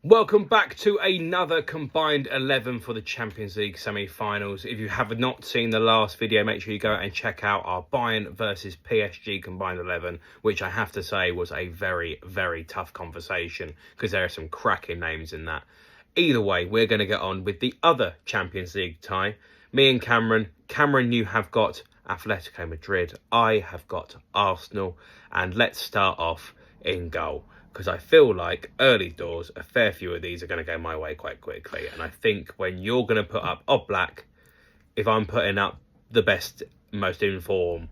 Welcome back to another combined 11 for the Champions League semi-finals. If you have not seen the last video, make sure you go and check out our Bayern versus PSG combined 11, which I have to say was a very, very tough conversation because there are some cracking names in that. Either way, we're going to get on with the other Champions League tie. Me and Cameron. Cameron, you have got Atletico Madrid. I have got Arsenal. And let's start off in goal, because I feel like early doors, a fair few of these are going to go my way quite quickly. And I think when you're going to put up Oblak, if I'm putting up the best, most informed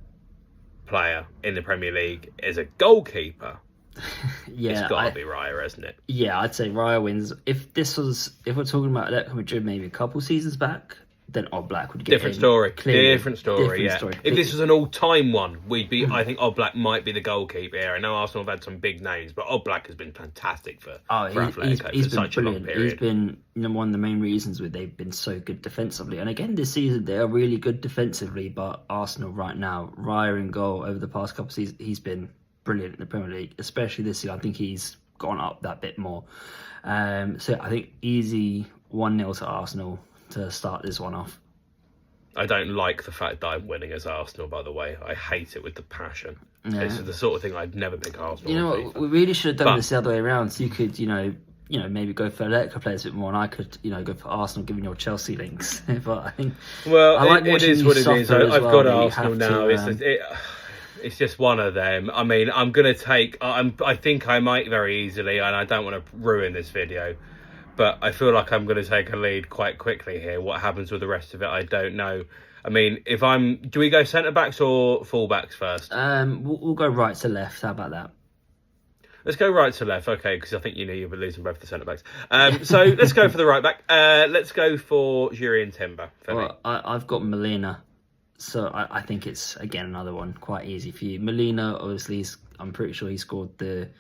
player in the Premier League as a goalkeeper, yeah, it's got to be Raya, hasn't it? Yeah, I'd say Raya wins. If we're talking about Atletico Madrid maybe a couple seasons back, then Oblak would get Different story. Clearly. Different story. If this was an all-time one, I think Oblak might be the goalkeeper here. I know Arsenal have had some big names, but Oblak has been fantastic for Atletico for such a long period. He's been one of the main reasons why they've been so good defensively. And again, this season they are really good defensively, but Arsenal right now, Raya in goal over the past couple of seasons, he's been brilliant in the Premier League, especially this year. I think he's gone up that bit more. So I think easy 1-0 to Arsenal to start this one off. I don't like the fact that I'm winning as Arsenal, by the way. I hate it with the passion. Yeah. This is the sort of thing I'd never pick Arsenal. You know what, we really should have done this the other way around. So you could, maybe go for Atletico players a bit more, and I could, go for Arsenal, given your Chelsea links. But I think, it is what it is. I've got Arsenal now. To, it's just one of them. I mean, I'm going to take... I think I might very easily, and I don't want to ruin this video, but I feel like I'm going to take a lead quite quickly here. What happens with the rest of it, I don't know. I mean, do we go centre-backs or full-backs first? We'll go right to left. How about that? Let's go right to left, okay, because I think you'll be losing both the centre-backs. So let's go for the right-back. Let's go for Jurrien Timber. I've got Molina. So I think it's, again, another one quite easy for you. Molina, obviously, I'm pretty sure he scored the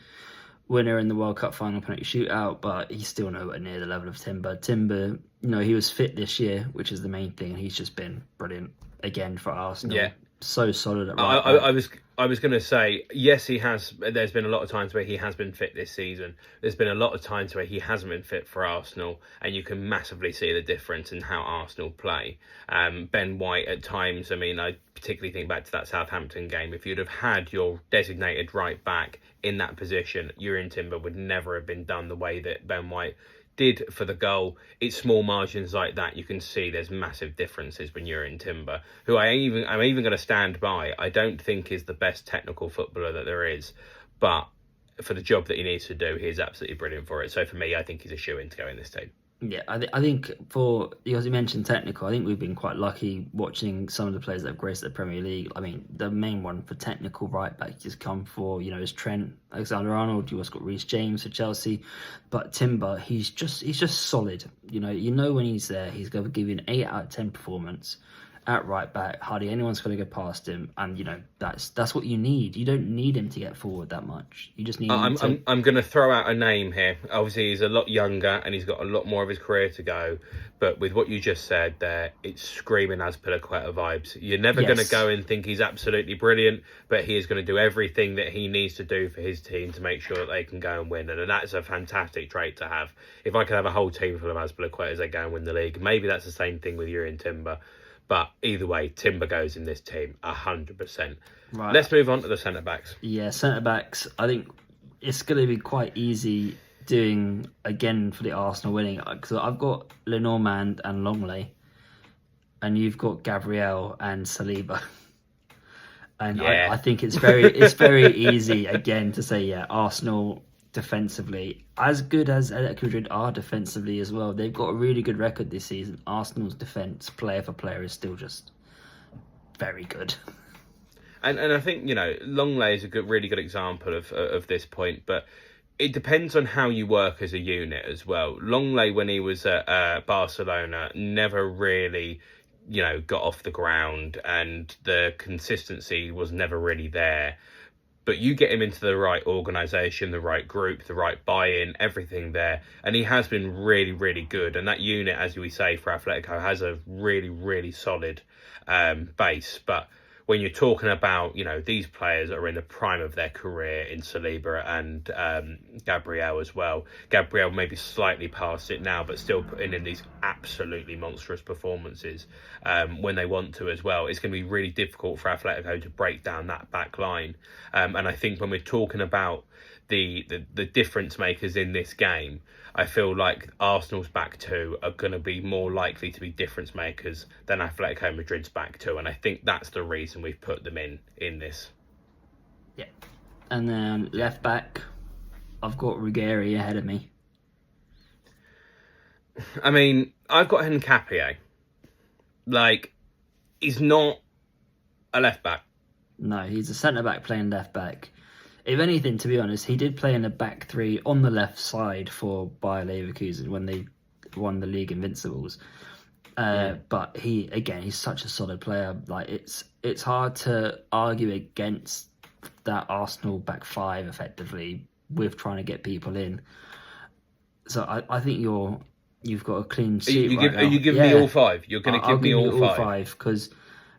winner in the World Cup final penalty shootout, but he's still nowhere near the level of Timber. Timber, he was fit this year, which is the main thing, and he's just been brilliant again for Arsenal. Yeah. So solid at right back. I was going to say, yes, he has. There's been a lot of times where he has been fit this season. There's been a lot of times where he hasn't been fit for Arsenal, and you can massively see the difference in how Arsenal play. Ben White at times, I particularly think back to that Southampton game. If you'd have had your designated right back in that position, Jurrien Timber would never have been done the way that Ben White did for the goal. It's small margins like that. You can see there's massive differences when you're in Timber, who I'm even going to stand by. I don't think is the best technical footballer that there is, but for the job that he needs to do, he's absolutely brilliant for it. So for me, I think he's a shoe-in to go in this team. Yeah, I think because you mentioned technical, I think we've been quite lucky watching some of the players that have graced the Premier League. I mean, the main one for technical right back just come for, is Trent Alexander-Arnold. You also got Reece James for Chelsea, but Timber, he's just solid. You know when he's there, he's going to give you an 8 out of 10 performance at right back. Hardly anyone's going to go past him, and that's what you need. You don't need him to get forward that much. You just need him to... I'm going to throw out a name here. Obviously, he's a lot younger and he's got a lot more of his career to go. But with what you just said there, it's screaming Azpilicueta vibes. You're never going to go and think he's absolutely brilliant, but he is going to do everything that he needs to do for his team to make sure that they can go and win. And that's a fantastic trait to have. If I could have a whole team full of Azpilicuetas that go and win the league, maybe that's the same thing with Jurrien Timber. But either way, Timber goes in this team 100%. Right. Let's move on to the centre-backs. Yeah, centre-backs. I think it's going to be quite easy doing, again, for the Arsenal winning. Because I've got Lenormand and Longley, and you've got Gabriel and Saliba. And yeah. I think it's very easy, again, to say, Arsenal defensively, as good as Atletico Madrid are defensively as well. They've got a really good record this season. Arsenal's defence, player for player, is still just very good. And I think, Longley is a really good example of this point, but it depends on how you work as a unit as well. Longley, when he was at Barcelona, never really, got off the ground, and the consistency was never really there. But you get him into the right organisation, the right group, the right buy-in, everything there. And he has been really, really good. And that unit, as we say, for Atletico has a really, really solid base. But when you're talking about, these players are in the prime of their career in Saliba and Gabriel as well. Gabriel maybe slightly past it now, but still putting in these absolutely monstrous performances when they want to as well. It's going to be really difficult for Atletico to break down that back line. And I think when we're talking about the difference makers in this game, I feel like Arsenal's back two are going to be more likely to be difference makers than Atletico Madrid's back two, and I think that's the reason we've put them in this. Yeah, and then left back, I've got Ruggeri ahead of me. I mean, I've got Nkapie. Like, he's not a left back. No, he's a centre back playing left back. If anything, to be honest, he did play in the back three on the left side for Bayer Leverkusen when they won the league Invincibles. But he's such a solid player. Like it's hard to argue against that Arsenal back five effectively with trying to get people in. So I think you've got a clean sheet. Are you giving me all five? You're going to give me all five because.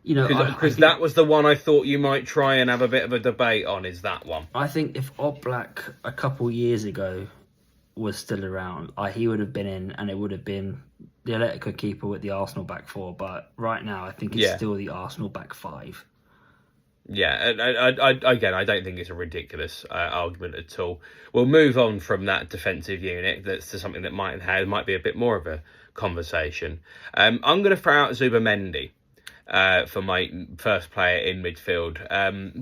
Because that was the one I thought you might try and have a bit of a debate on, is that one. I think if Oblak a couple years ago was still around, he would have been in, and it would have been the Atletico keeper with the Arsenal back four. But right now, I think it's still the Arsenal back five. Yeah, again, I don't think it's a ridiculous argument at all. We'll move on from that defensive unit to something that might be a bit more of a conversation. I'm going to throw out Zubamendi. For my first player in midfield.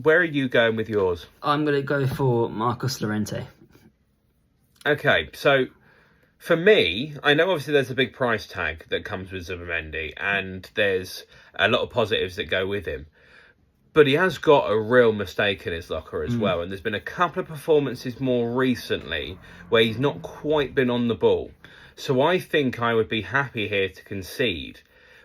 Where are you going with yours? I'm going to go for Marcos Llorente. Okay, so for me, I know obviously there's a big price tag that comes with Zubamendi, and there's a lot of positives that go with him. But he has got a real mistake in his locker as well, and there's been a couple of performances more recently where he's not quite been on the ball. So I think I would be happy here to concede.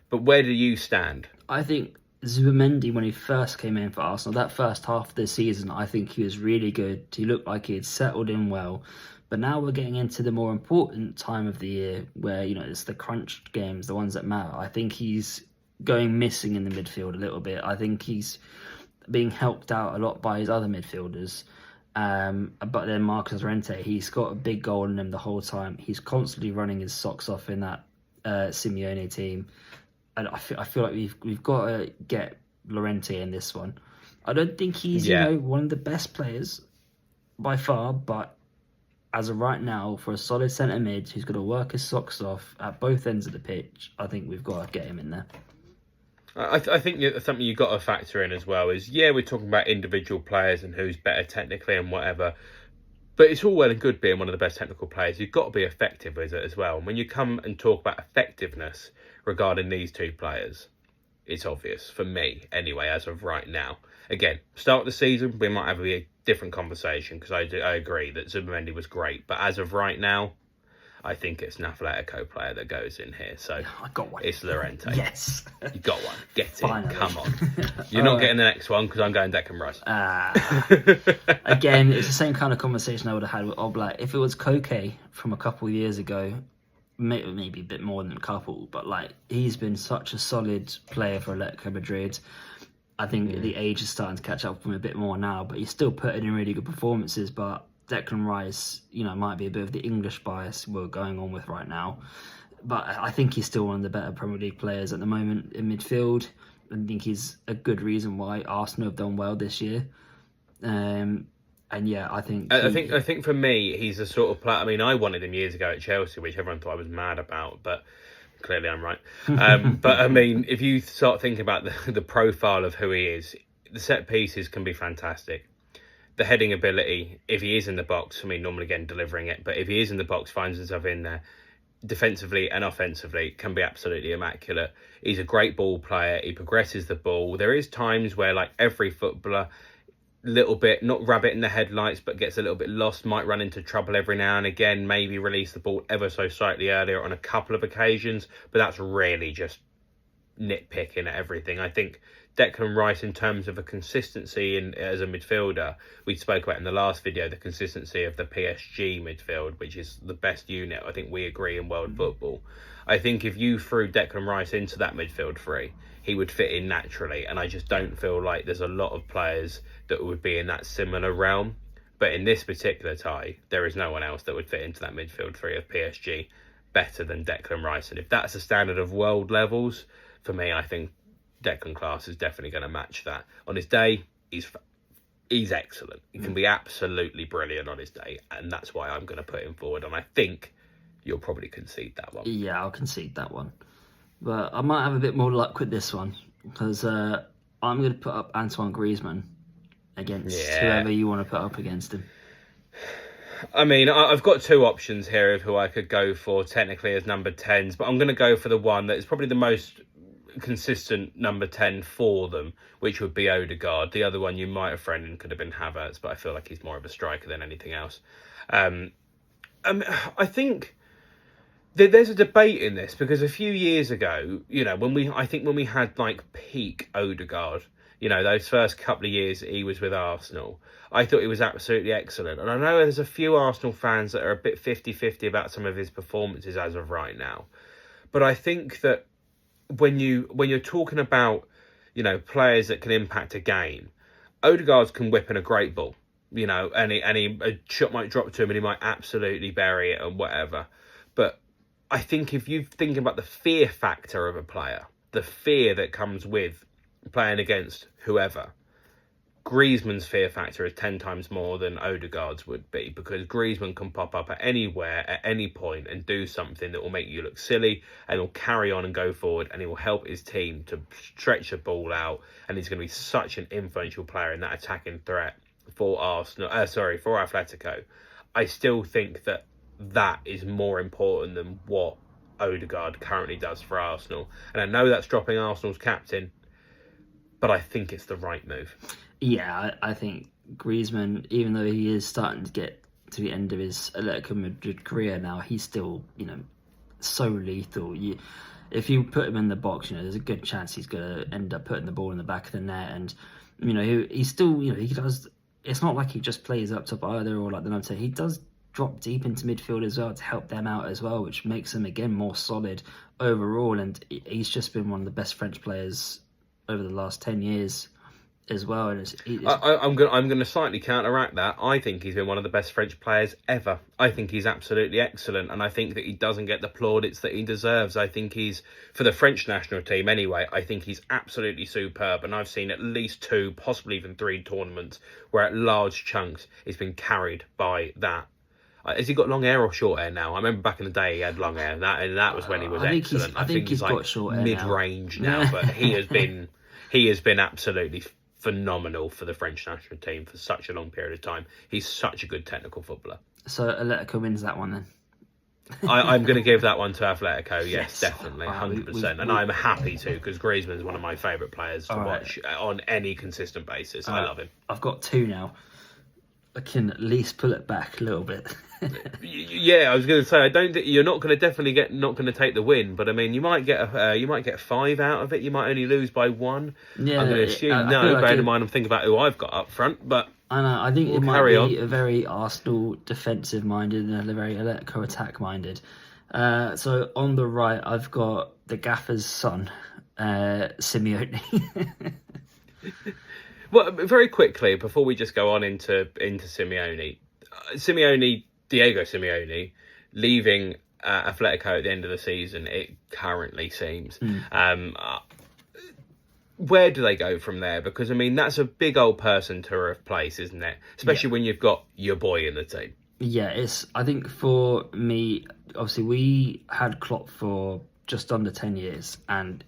But where do you stand? I think Zubamendi, when he first came in for Arsenal, that first half of the season, I think he was really good. He looked like he had settled in well. But now we're getting into the more important time of the year where, it's the crunch games, the ones that matter. I think he's going missing in the midfield a little bit. I think he's being helped out a lot by his other midfielders. But then Marcos Llorente, he's got a big goal in him the whole time. He's constantly running his socks off in that Simeone team. And I feel like we've got to get Llorente in this one. I don't think he's one of the best players by far, but as of right now, for a solid centre mid who's going to work his socks off at both ends of the pitch, I think we've got to get him in there. I think something you've got to factor in as well is, we're talking about individual players and who's better technically and whatever, but it's all well and good being one of the best technical players. You've got to be effective with it as well. And when you come and talk about effectiveness regarding these two players, it's obvious, for me anyway, as of right now. Again, start of the season, we might have a different conversation, because I agree that Zubamendi was great. But as of right now, I think it's an Atletico player that goes in here. So I got one. It's Llorente. Yes. You got one. Get it. Finally. Come on. You're not getting the next one because I'm going Declan Rice. Again, it's the same kind of conversation I would have had with Oblak. If it was Koke from a couple of years ago, maybe a bit more than a couple, but he's been such a solid player for Atletico Madrid. I think the age is starting to catch up with him a bit more now, but he's still putting in really good performances. But Declan Rice, might be a bit of the English bias we're going on with right now. But I think he's still one of the better Premier League players at the moment in midfield. I think he's a good reason why Arsenal have done well this year. I think for me, he's a sort of player. I mean, I wanted him years ago at Chelsea, which everyone thought I was mad about, but clearly I'm right. But I mean, if you start thinking about the profile of who he is, the set pieces can be fantastic. The heading ability, if he is in the box, normally again delivering it, but if he is in the box, finds himself in there, defensively and offensively, can be absolutely immaculate. He's a great ball player. He progresses the ball. There is times where, like every footballer, little bit, not rabbit in the headlights, but gets a little bit lost, might run into trouble every now and again, maybe release the ball ever so slightly earlier on a couple of occasions, but that's really just nitpicking at everything. I think Declan Rice, in terms of a consistency as a midfielder, we spoke about in the last video, the consistency of the PSG midfield, which is the best unit, I think we agree, in world football. I think if you threw Declan Rice into that midfield three, he would fit in naturally, and I just don't feel like there's a lot of players that would be in that similar realm. But in this particular tie, there is no one else that would fit into that midfield three of PSG better than Declan Rice. And if that's a standard of world levels, for me, I think Declan class is definitely going to match that. On his day, he's excellent. He can be absolutely brilliant on his day, and that's why I'm going to put him forward. And I think you'll probably concede that one. Yeah, I'll concede that one. But I might have a bit more luck with this one, because I'm going to put up Antoine Griezmann against whoever you want to put up against him. I mean, I've got two options here of who I could go for technically as number 10s, but I'm going to go for the one that is probably the most consistent number 10 for them, which would be Odegaard. The other one you might have thrown in could have been Havertz, but I feel like he's more of a striker than anything else. I think there's a debate in this, because a few years ago, when we had like peak Odegaard, those first couple of years he was with Arsenal, I thought he was absolutely excellent. And I know there's a few Arsenal fans that are a bit 50-50 about some of his performances as of right now. But I think that when you're talking about, players that can impact a game, Odegaard can whip in a great ball, and a shot might drop to him and he might absolutely bury it and whatever. But I think if you think about the fear factor of a player, the fear that comes with playing against whoever, Griezmann's fear factor is 10 times more than Odegaard's would be, because Griezmann can pop up at anywhere, at any point, and do something that will make you look silly, and he'll carry on and go forward, and he will help his team to stretch the ball out, and he's going to be such an influential player in that attacking threat for for Atletico. I still think that is more important than what Odegaard currently does for Arsenal. And I know that's dropping Arsenal's captain, but I think it's the right move. Yeah, I think Griezmann, even though he is starting to get to the end of his Atletico Madrid career now, he's still, so lethal. If you put him in the box, there's a good chance he's going to end up putting the ball in the back of the net. And, he's still, he does. It's not like he just plays up top either, or like the number 10. He does drop deep into midfield as well to help them out as well, which makes him, again, more solid overall. And he's just been one of the best French players over the last 10 years as well. And I'm going to slightly counteract that. I think he's been one of the best French players ever. I think he's absolutely excellent, and I think that he doesn't get the plaudits that he deserves. I think he's, for the French national team anyway, I think he's absolutely superb, and I've seen at least 2, possibly even 3 tournaments where at large chunks he's been carried by that. Has he got long hair or short hair now? I remember back in the day he had long hair, and that was when he was excellent. I think he's got like short hair mid-range now, but he has been absolutely phenomenal for the French national team for such a long period of time. He's such a good technical footballer. So Atletico wins that one then? I'm going to give that one to Atletico, yes, definitely, 100%. And I'm happy to, because Griezmann is one of my favourite players to watch on any consistent basis. I love him. I've got 2 now. I can at least pull it back a little bit. Yeah, I was going to say, I don't think you're not going to take the win, but I mean, you might get 5 out of it. You might only lose by 1. Yeah, I'm going to assume bearing in mind I'm thinking about who I've got up front, but I know. I think it might be a very Arsenal defensive minded and a very Atletico attack minded. So on the right, I've got the gaffer's son, Simeone. Well, very quickly, before we just go on into Simeone, Diego Simeone, leaving Atletico at the end of the season, it currently seems. Where do they go from there? Because, I mean, that's a big old person to replace, isn't it? Especially when you've got your boy in the team. Yeah, I think for me, obviously, we had Klopp for just under 10 years, and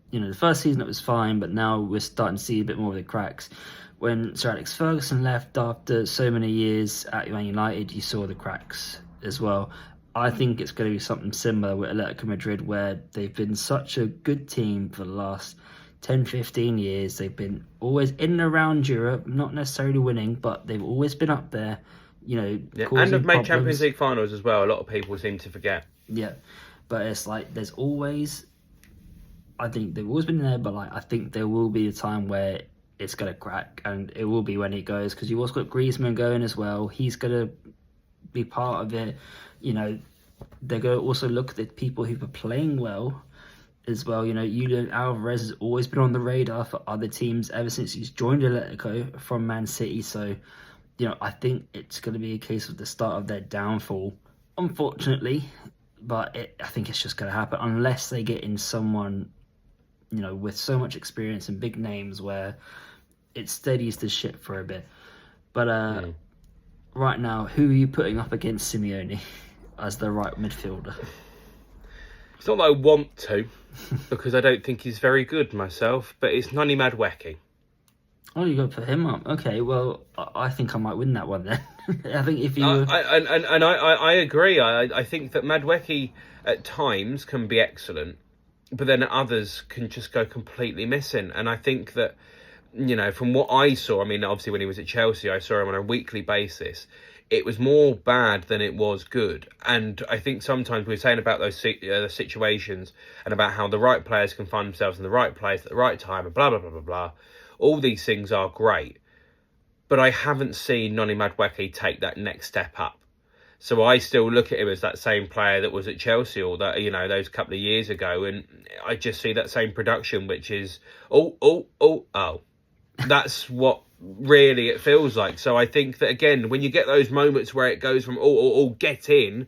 the first season it was fine, but now we're starting to see a bit more of the cracks. When Sir Alex Ferguson left after so many years at Man United, you saw the cracks as well. I think it's going to be something similar with Atletico Madrid, where they've been such a good team for the last 10, 15 years. They've been always in and around Europe, not necessarily winning, but they've always been up there, and have made Champions League finals as well. A lot of people seem to forget. Yeah, but it's like there's always I think they've always been there, but like I think there will be a time where it's going to crack, and it will be when it goes, because you've also got Griezmann going as well. He's going to be part of it. You know, they're going to also look at the people who are playing well as well. You know, Julian Alvarez has always been on the radar for other teams ever since he's joined Atletico from Man City. So, you know, I think it's going to be a case of the start of their downfall, unfortunately. But I think it's just going to happen unless they get in someone, you know, with so much experience and big names where it steadies the ship for a bit. But right now, who are you putting up against Simeone as the right midfielder? It's not that I want to, because I don't think he's very good myself, but it's Noni Madueke. Oh, you got to put him up. Okay, well, I think I might win that one then. I think if you... I agree. I think that Madueke at times can be excellent, but then others can just go completely missing. And I think that, you know, from what I saw, I mean, obviously when he was at Chelsea, I saw him on a weekly basis. It was more bad than it was good. And I think sometimes we're saying about those situations and about how the right players can find themselves in the right place at the right time and blah, blah, blah, blah, blah. All these things are great. But I haven't seen Noni Madueke take that next step up. So I still look at him as that same player that was at Chelsea or that, you know, those couple of years ago. And I just see that same production, which is, oh. That's what really it feels like. So I think that, again, when you get those moments where it goes from, get in,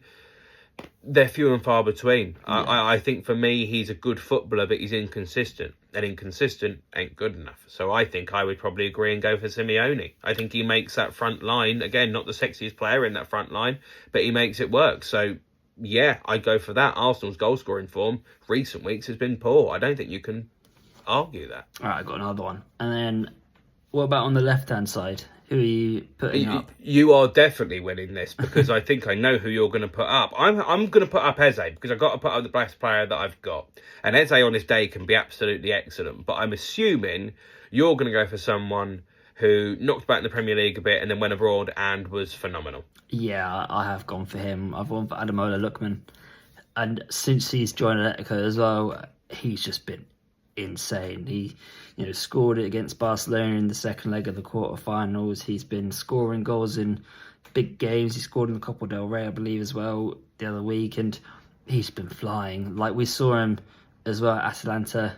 they're few and far between. Yeah. I think for me, he's a good footballer, but he's inconsistent. And inconsistent ain't good enough. So I think I would probably agree and go for Simeone. I think he makes that front line, again, not the sexiest player in that front line, but he makes it work. So, yeah, I'd go for that. Arsenal's goal-scoring form recent weeks has been poor. I don't think you can argue that. All right, I've got another one. And then, what about on the left-hand side? Who are you putting up? You are definitely winning this, because I think I know who you're going to put up. I'm going to put up Eze, because I've got to put up the best player that I've got. And Eze on his day can be absolutely excellent. But I'm assuming you're going to go for someone who knocked back in the Premier League a bit and then went abroad and was phenomenal. Yeah, I have gone for him. I've gone for Ademola Lookman. And since he's joined Atletico as well, he's just been insane. He, you know, scored it against Barcelona in the second leg of the quarterfinals. He's been scoring goals in big games. He scored in the Copa del Rey, I believe, as well the other week, and he's been flying. Like, we saw him as well at Atalanta.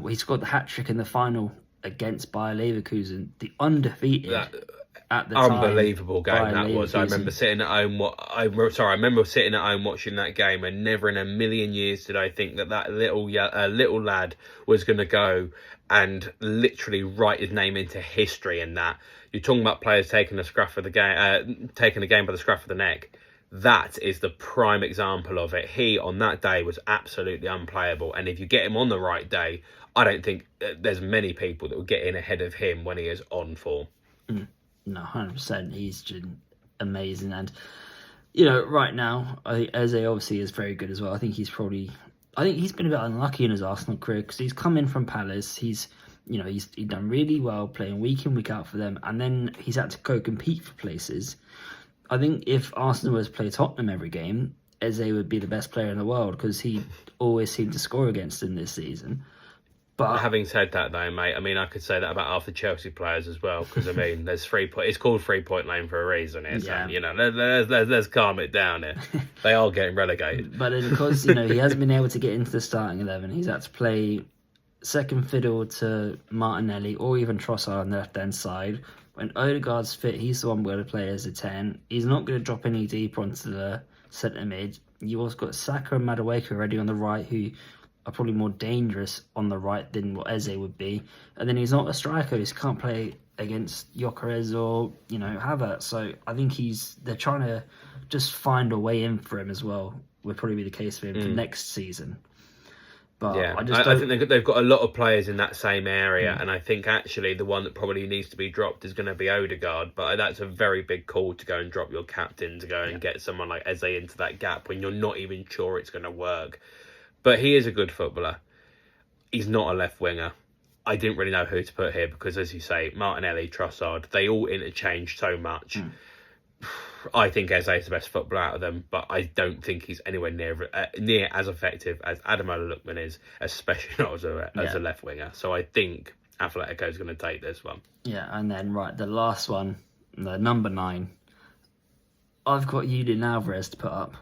He scored the hat-trick in the final against Bayer Leverkusen, the undefeated at the time. Unbelievable game that was. I remember sitting at home. I remember sitting at home watching that game, and never in a million years did I think that little lad was going to go and literally write his name into history. In that, you're talking about players taking the game by the scruff of the neck. That is the prime example of it. He, on that day, was absolutely unplayable. And if you get him on the right day, I don't think there's many people that will get in ahead of him when he is on form. No, 100%. He's just amazing. And, you know, right now, I think Eze obviously is very good as well. I think he's been a bit unlucky in his Arsenal career, because he's come in from Palace. He's done really well playing week in, week out for them. And then he's had to go compete for places. I think if Arsenal was to play Tottenham every game, Eze would be the best player in the world, because he always seemed to score against them this season. But having said that, though, mate, I mean, I could say that about half the Chelsea players as well, because I mean, there's 3 point. It's called 3 Point Lane for a reason. Here, yeah. So, you know, let's calm it down here. They are getting relegated. But because, you know, he hasn't been able to get into the starting 11, he's had to play second fiddle to Martinelli or even Trossard on the left hand side. When Odegaard's fit, he's the one going to play as a 10. He's not going to drop any deeper onto the centre mid. You also got Saka and Madueke already on the right, who are probably more dangerous on the right than what Eze would be. And then he's not a striker. He can't play against Gyökeres or, you know, Havertz. So I think they're trying to just find a way in for him as well. Would probably be the case for him for next season. But yeah, I think they've got a lot of players in that same area, and I think actually the one that probably needs to be dropped is going to be Odegaard. But that's a very big call to go and drop your captain to go and get someone like Eze into that gap when you're not even sure it's going to work. But he is a good footballer. He's not a left winger. I didn't really know who to put here because, as you say, Martinelli, Trossard, they all interchange so much. I think Eze is the best footballer out of them, but I don't think he's anywhere near as effective as Ademola Lookman is, especially not as a left winger. So I think Atletico is going to take this one. Yeah, and then the last one, the number 9. I've got Julian Alvarez to put up.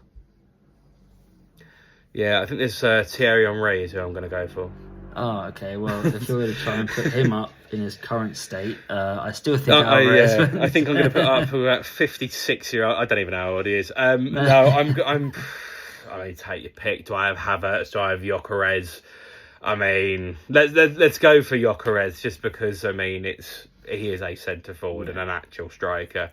Yeah, I think this Thierry Henry is who I'm going to go for. Oh, okay. Well, if you were to try and put him up in his current state, I still think Alvarez. I think I'm going to put up about 56-year-old. I don't even know how old he is. No, I'm. I mean, take your pick. Do I have Havertz? Do I have Gyökeres? I mean, let's go for Gyökeres just because he is a centre forward and an actual striker.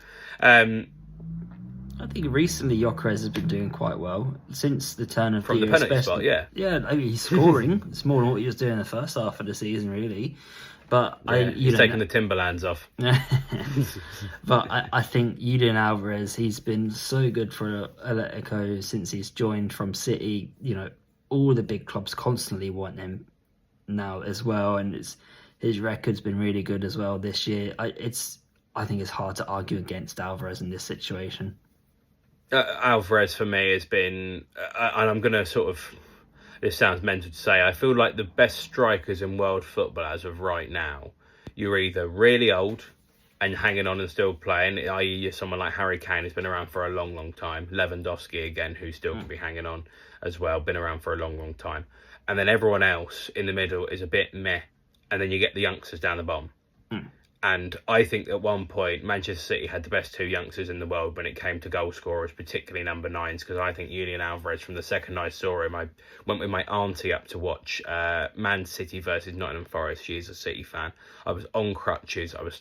I think recently Gyökeres has been doing quite well since the turn of from the the year, penalty spot. Yeah, I mean, he's scoring. It's more than what he was doing in the first half of the season, really. But he's taking the Timberlands off. But I think Julian Alvarez, he's been so good for Atletico since he's joined from City. You know, all the big clubs constantly want him now as well, and his record's been really good as well this year. I think it's hard to argue against Alvarez in this situation. Alvarez for me has been, and I'm going to sort of, this sounds mental to say, I feel like the best strikers in world football as of right now, you're either really old and hanging on and still playing, i.e. you're someone like Harry Kane who's been around for a long, long time, Lewandowski again, who still can be hanging on as well, been around for a long, long time. And then everyone else in the middle is a bit meh, and then you get the youngsters down the bottom. And I think at one point, Manchester City had the best 2 youngsters in the world when it came to goal scorers, particularly number 9s, because I think Julian Alvarez, from the second I saw him, I went with my auntie up to watch Man City versus Nottingham Forest. She is a City fan. I was on crutches. I was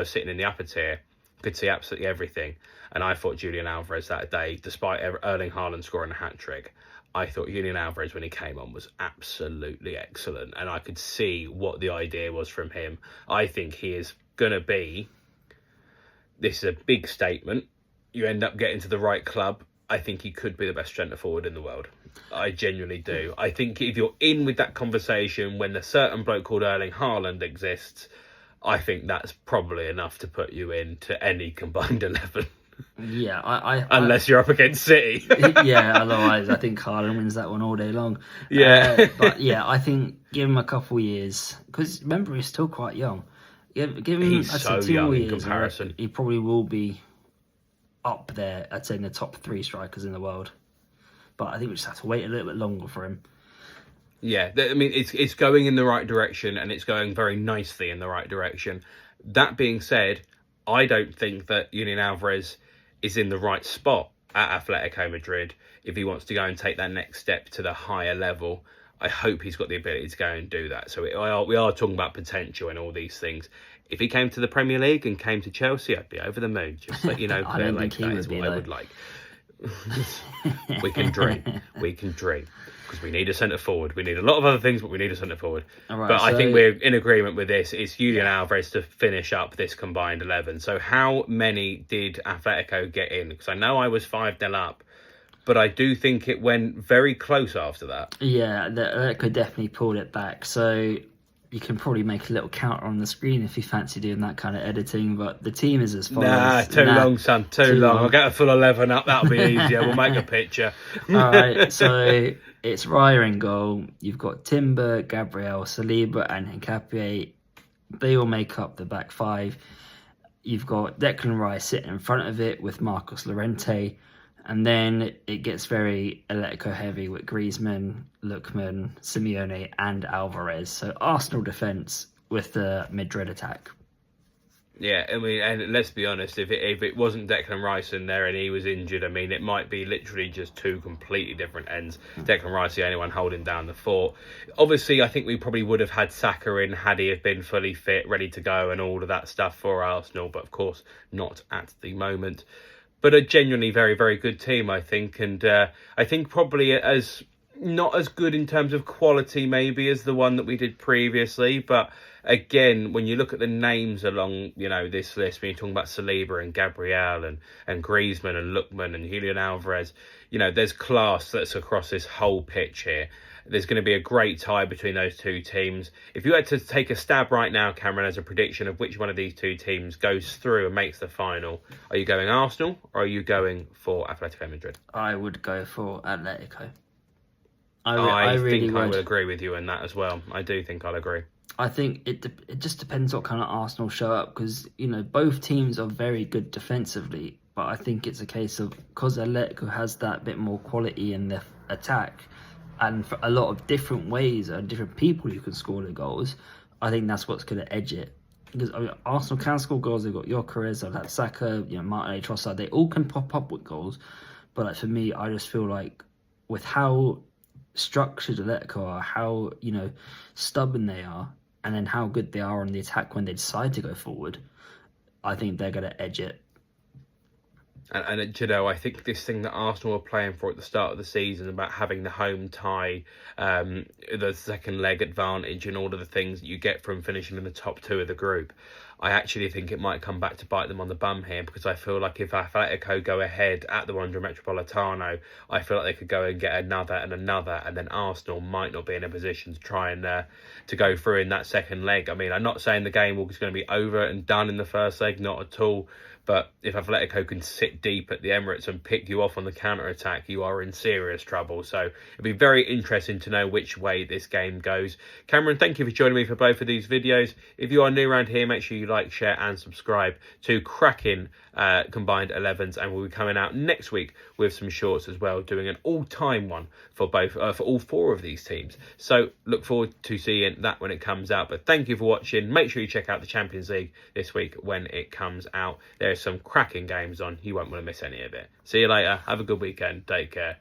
sitting in the upper tier, could see absolutely everything. And I thought Julian Alvarez that day, despite Erling Haaland scoring a hat-trick, I thought Julian Alvarez, when he came on, was absolutely excellent. And I could see what the idea was from him. I think he is going to be, this is a big statement, you end up getting to the right club, I think he could be the best centre forward in the world. I genuinely do. I think if you're in with that conversation when a certain bloke called Erling Haaland exists, I think that's probably enough to put you into any combined 11. Yeah, unless you're up against City. Yeah, otherwise I think Haaland wins that one all day long. Yeah. But yeah, I think give him a couple of years, because remember, he's still quite young. Give him, he's so 2 young more in years, comparison. He probably will be up there, I'd say, in the top 3 strikers in the world. But I think we just have to wait a little bit longer for him. Yeah, I mean, it's going in the right direction, and it's going very nicely in the right direction. That being said, I don't think that Julian Alvarez is in the right spot at Atletico Madrid if he wants to go and take that next step to the higher level. I hope he's got the ability to go and do that. So we are talking about potential and all these things. If he came to the Premier League and came to Chelsea, I'd be over the moon. Just let you know, I don't think that is what I would like. We can dream. We can dream. Because we need a centre forward. We need a lot of other things, but we need a centre forward. Right, but I think we're in agreement with this. It's Julian Alvarez to finish up this combined 11. So how many did Atletico get in? Because I know I was 5-0 up, but I do think it went very close after that. Yeah, Atletico definitely pulled it back. So you can probably make a little counter on the screen if you fancy doing that kind of editing. But the team is as follows. Too long, son. Too long. I'll get a full 11 up. That'll be easier. We'll make a picture. All right, so it's Raya in goal. You've got Timber, Gabriel, Saliba and Hincapié. They all make up the back 5. You've got Declan Rice sitting in front of it with Marcos Llorente. And then it gets very Atletico heavy with Griezmann, Lookman, Simeone and Alvarez. So Arsenal defence with the Madrid attack. Yeah, I mean, and let's be honest, if it wasn't Declan Rice in there and he was injured, I mean, it might be literally just 2 completely different ends. Declan Rice, the only one holding down the fort. Obviously, I think we probably would have had Saka in had he have been fully fit, ready to go and all of that stuff for Arsenal, but of course, not at the moment. But a genuinely very, very good team, I think. And I think probably not as good in terms of quality maybe as the one that we did previously. But again, when you look at the names along, this list, when you're talking about Saliba and Gabriel and Griezmann and Lookman and Julian Alvarez, there's class that's across this whole pitch here. There's going to be a great tie between those two teams. If you had to take a stab right now, Cameron, as a prediction of which one of these two teams goes through and makes the final, are you going Arsenal or are you going for Atletico Madrid? I would go for Atletico. I really think I would. would agree with you in that as well. I do think I'll agree. I think it just depends what kind of Arsenal show up, because both teams are very good defensively, but I think it's a case of, because Atletico has that bit more quality in their attack, and for a lot of different ways and different people who can score the goals, I think that's what's going to edge it. Because Arsenal can score goals. They've got Gyökeres, they've had Saka, Martinelli, Trossard. They all can pop up with goals, but for me, I just feel like with how structured Atletico are, how stubborn they are, and then how good they are on the attack when they decide to go forward, I think they're going to edge it. And I think this thing that Arsenal were playing for at the start of the season about having the home tie, the second leg advantage, and all of the things that you get from finishing in the top two of the group, I actually think it might come back to bite them on the bum here, because I feel like if Atletico go ahead at the Wanda Metropolitano, I feel like they could go and get another, and then Arsenal might not be in a position to try and to go through in that second leg. I mean, I'm not saying the game is going to be over and done in the first leg, not at all. But if Atletico can sit deep at the Emirates and pick you off on the counter-attack, you are in serious trouble. So it'll be very interesting to know which way this game goes. Cameron, thank you for joining me for both of these videos. If you are new around here, make sure you like, share and subscribe to cracking combined 11s. And we'll be coming out next week with some shorts as well, doing an all-time one for for all four of these teams. So look forward to seeing that when it comes out. But thank you for watching. Make sure you check out the Champions League this week when it comes out. There's some cracking games on. You won't want to miss any of it. See you later. Have a good weekend. Take care.